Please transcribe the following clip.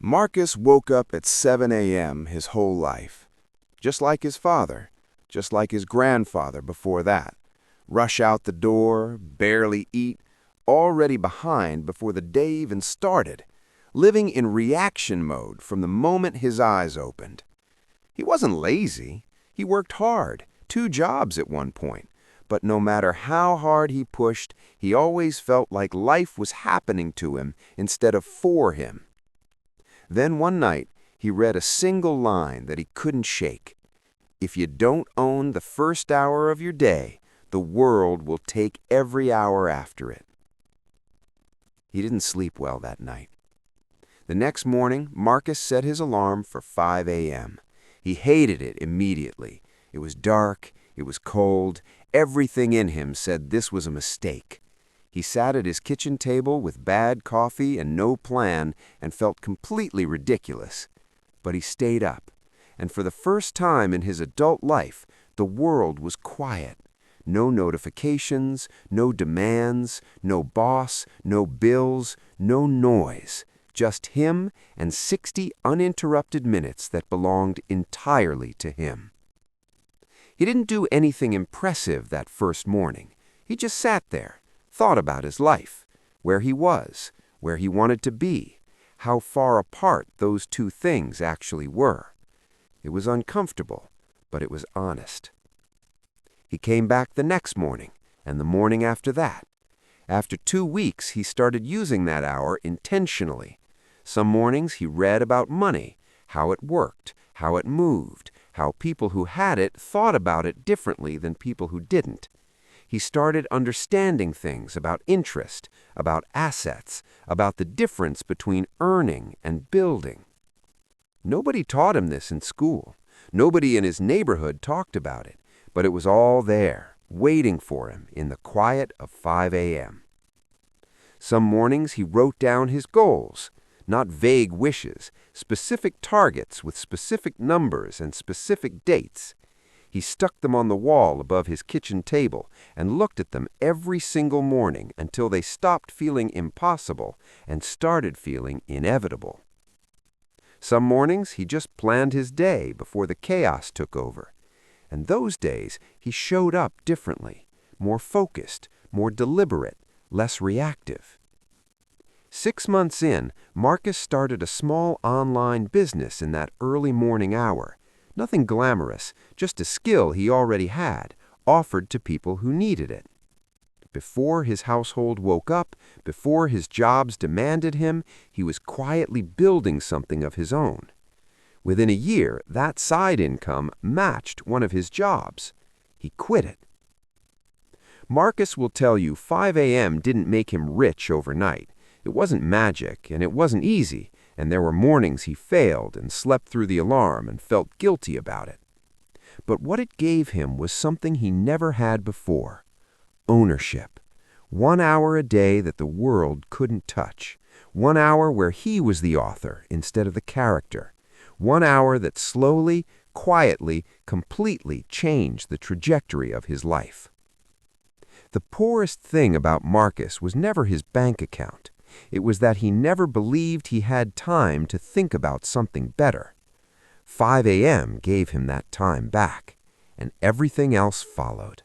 Marcus woke up at 7 a.m. his whole life. Just like his father, just like his grandfather before that. Rush out the door, barely eat, already behind before the day even started, living in reaction mode from the moment his eyes opened. He wasn't lazy. He worked hard, 2 jobs at one point. But no matter how hard he pushed, he always felt like life was happening to him instead of for him. Then one night, he read a single line that he couldn't shake. If you don't own the first hour of your day, the world will take every hour after it. He didn't sleep well that night. The next morning, Marcus set his alarm for 5 a.m. He hated it immediately. It was dark, it was cold, everything in him said this was a mistake. He sat at his kitchen table with bad coffee and no plan and felt completely ridiculous. But he stayed up, and for the first time in his adult life, the world was quiet. No notifications, no demands, no boss, no bills, no noise. Just him and 60 uninterrupted minutes that belonged entirely to him. He didn't do anything impressive that first morning. He just sat there, thought about his life, where he was, where he wanted to be, how far apart those two things actually were. It was uncomfortable, but it was honest. He came back the next morning, and the morning after that. After 2 weeks, he started using that hour intentionally. Some mornings he read about money, how it worked, how it moved, how people who had it thought about it differently than people who didn't. He started understanding things about interest, about assets, about the difference between earning and building. Nobody taught him this in school. Nobody in his neighborhood talked about it, but it was all there, waiting for him in the quiet of 5 a.m. Some mornings he wrote down his goals, not vague wishes, specific targets with specific numbers and specific dates. He stuck them on the wall above his kitchen table and looked at them every single morning until they stopped feeling impossible and started feeling inevitable. Some mornings he just planned his day before the chaos took over. And those days he showed up differently, more focused, more deliberate, less reactive. 6 months in, Marcus started a small online business in that early morning hour. Nothing glamorous, just a skill he already had, offered to people who needed it. Before his household woke up, before his jobs demanded him, he was quietly building something of his own. Within a year, that side income matched one of his jobs. He quit it. Marcus will tell you 5 a.m. didn't make him rich overnight. It wasn't magic, and it wasn't easy, and there were mornings he failed and slept through the alarm and felt guilty about it. But what it gave him was something he never had before: ownership. 1 hour a day that the world couldn't touch. 1 hour where he was the author instead of the character. 1 hour that slowly, quietly, completely changed the trajectory of his life. The poorest thing about Marcus was never his bank account. It was that he never believed he had time to think about something better. 5 a.m. gave him that time back, and everything else followed.